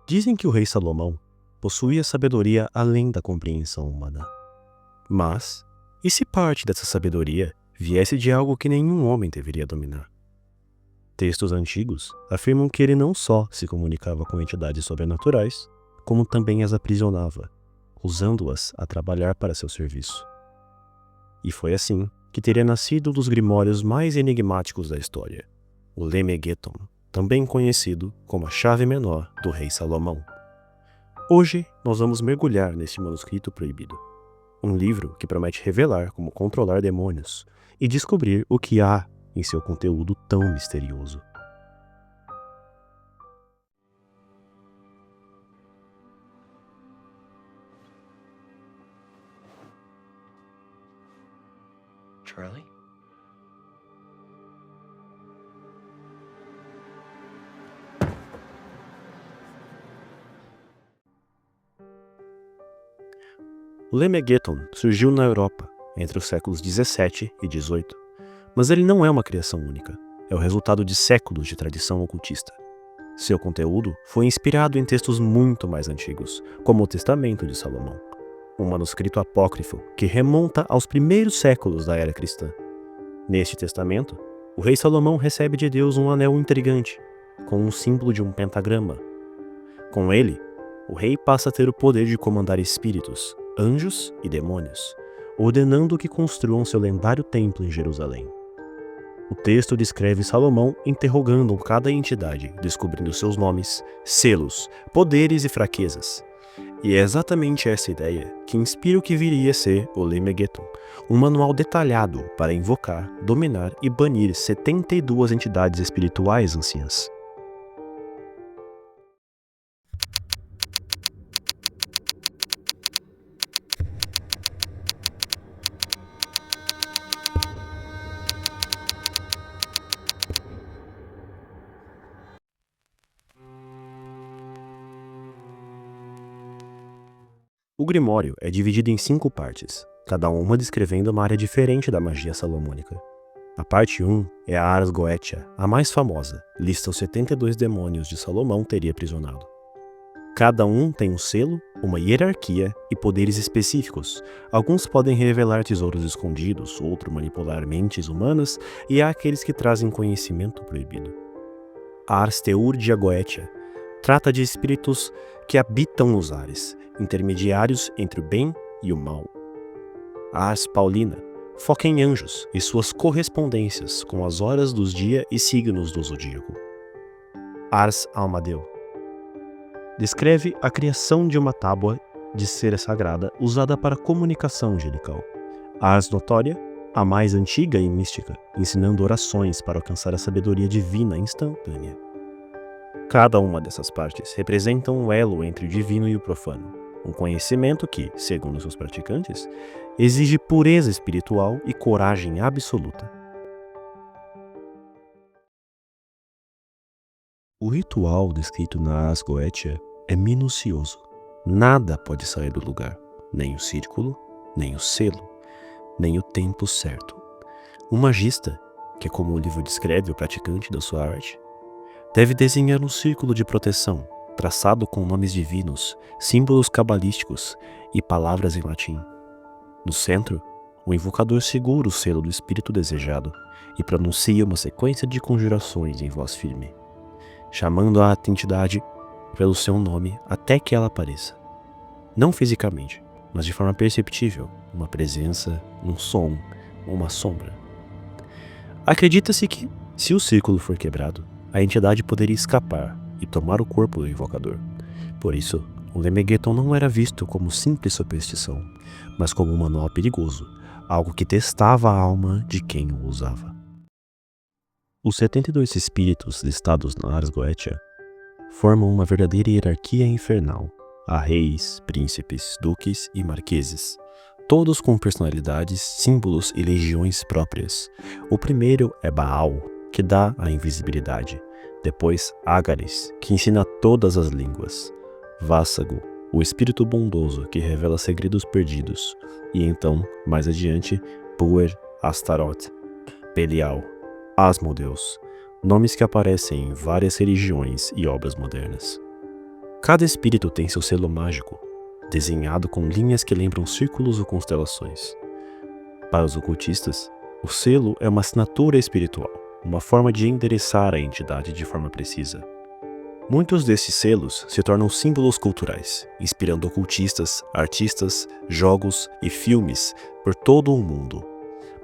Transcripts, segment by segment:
Dizem que o rei Salomão possuía sabedoria além da compreensão humana. Mas, e se parte dessa sabedoria viesse de algo que nenhum homem deveria dominar? Textos antigos afirmam que ele não só se comunicava com entidades sobrenaturais, como também as aprisionava, usando-as a trabalhar para seu serviço. E foi assim que teria nascido um dos grimórios mais enigmáticos da história, o Lemegeton, também conhecido como a chave menor do rei Salomão. Hoje nós vamos mergulhar neste manuscrito proibido, um livro que promete revelar como controlar demônios e descobrir o que há em seu conteúdo tão misterioso. Charlie? O Lemegeton surgiu na Europa entre os séculos 17 e 18, mas ele não é uma criação única, é o resultado de séculos de tradição ocultista. Seu conteúdo foi inspirado em textos muito mais antigos, como o Testamento de Salomão, um manuscrito apócrifo que remonta aos primeiros séculos da era cristã. Neste testamento, o rei Salomão recebe de Deus um anel intrigante, com um símbolo de um pentagrama. Com ele, o rei passa a ter o poder de comandar espíritos, anjos e demônios, ordenando que construam seu lendário templo em Jerusalém. O texto descreve Salomão interrogando cada entidade, descobrindo seus nomes, selos, poderes e fraquezas. E é exatamente essa ideia que inspira o que viria a ser o Lemegeton, um manual detalhado para invocar, dominar e banir 72 entidades espirituais anciãs. O Grimório é dividido em 5 partes, cada uma descrevendo uma área diferente da magia salomônica. A parte 1 é a Ars Goetia, a mais famosa, lista os 72 demônios de Salomão teria aprisionado. Cada um tem um selo, uma hierarquia e poderes específicos. Alguns podem revelar tesouros escondidos, outros manipular mentes humanas e há aqueles que trazem conhecimento proibido. A Ars Teuria Goetia trata de espíritos que habitam nos ares, intermediários entre o bem e o mal. A Ars Paulina foca em anjos e suas correspondências com as horas dos dias e signos do zodíaco. Ars Almadeu descreve a criação de uma tábua de cera sagrada usada para comunicação angelical. A Ars Notória, a mais antiga e mística, ensinando orações para alcançar a sabedoria divina instantânea. Cada uma dessas partes representa um elo entre o divino e o profano, um conhecimento que, segundo seus praticantes, exige pureza espiritual e coragem absoluta. O ritual descrito na Ars Goetia é minucioso. Nada pode sair do lugar, nem o círculo, nem o selo, nem o tempo certo. O magista, que é como o livro descreve o praticante da sua arte, deve desenhar um círculo de proteção, traçado com nomes divinos, símbolos cabalísticos e palavras em latim. No centro, o invocador segura o selo do espírito desejado e pronuncia uma sequência de conjurações em voz firme, chamando a entidade pelo seu nome até que ela apareça. Não fisicamente, mas de forma perceptível, uma presença, um som, uma sombra. Acredita-se que, se o círculo for quebrado, a entidade poderia escapar e tomar o corpo do invocador. Por isso, o Lemegeton não era visto como simples superstição, mas como um manual perigoso, algo que testava a alma de quem o usava. Os 72 espíritos listados na Ars Goetia formam uma verdadeira hierarquia infernal. Há reis, príncipes, duques e marqueses, todos com personalidades, símbolos e legiões próprias. O primeiro é Baal, que dá a invisibilidade. Depois, Ágares, que ensina todas as línguas. Vásago, o espírito bondoso que revela segredos perdidos. E então, mais adiante, Puer, Astaroth, Belial, Asmodeus, nomes que aparecem em várias religiões e obras modernas. Cada espírito tem seu selo mágico, desenhado com linhas que lembram círculos ou constelações. Para os ocultistas, o selo é uma assinatura espiritual, uma forma de endereçar a entidade de forma precisa. Muitos desses selos se tornam símbolos culturais, inspirando ocultistas, artistas, jogos e filmes por todo o mundo.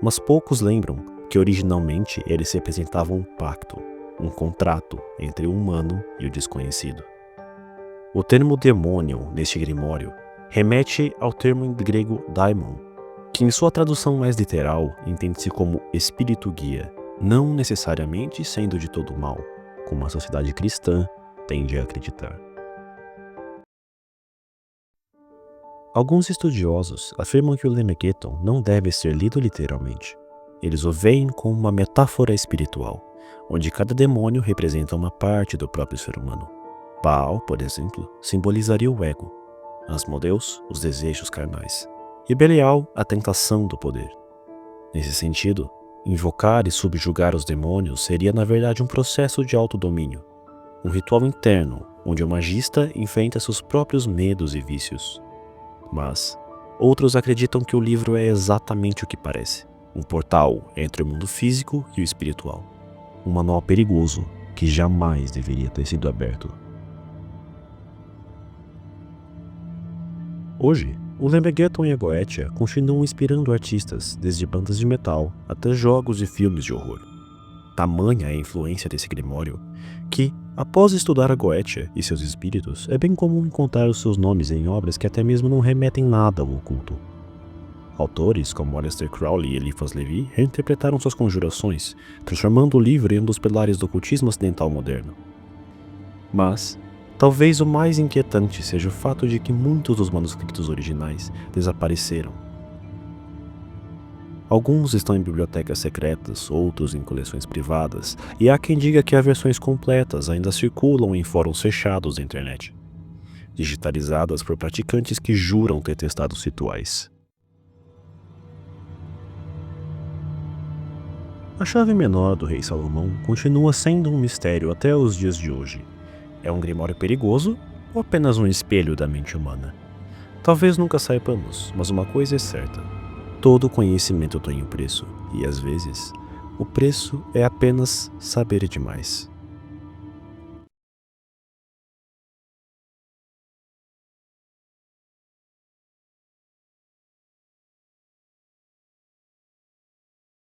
Mas poucos lembram que originalmente eles representavam um pacto, um contrato entre o humano e o desconhecido. O termo demônio neste grimório remete ao termo em grego daimon, que em sua tradução mais literal entende-se como espírito guia, não necessariamente sendo de todo mal, como a sociedade cristã tende a acreditar. Alguns estudiosos afirmam que o Lemegeton não deve ser lido literalmente. Eles o veem como uma metáfora espiritual, onde cada demônio representa uma parte do próprio ser humano. Baal, por exemplo, simbolizaria o ego, Asmodeus, os desejos carnais, e Belial, a tentação do poder. Nesse sentido, invocar e subjugar os demônios seria na verdade um processo de autodomínio, um ritual interno onde o magista enfrenta seus próprios medos e vícios. Mas outros acreditam que o livro é exatamente o que parece, um portal entre o mundo físico e o espiritual, um manual perigoso que jamais deveria ter sido aberto. Hoje, o Lemegeton e a Goetia continuam inspirando artistas, desde bandas de metal até jogos e filmes de horror. Tamanha é a influência desse grimório que, após estudar a Goetia e seus espíritos, é bem comum encontrar os seus nomes em obras que até mesmo não remetem nada ao oculto. Autores como Aleister Crowley e Eliphas Levi reinterpretaram suas conjurações, transformando o livro em um dos pilares do ocultismo ocidental moderno. Mas talvez o mais inquietante seja o fato de que muitos dos manuscritos originais desapareceram. Alguns estão em bibliotecas secretas, outros em coleções privadas, e há quem diga que as versões completas ainda circulam em fóruns fechados da internet, digitalizadas por praticantes que juram ter testado os rituais. A chave menor do rei Salomão continua sendo um mistério até os dias de hoje. É um grimório perigoso ou apenas um espelho da mente humana? Talvez nunca saibamos, mas uma coisa é certa: todo conhecimento tem um preço, e às vezes, o preço é apenas saber demais.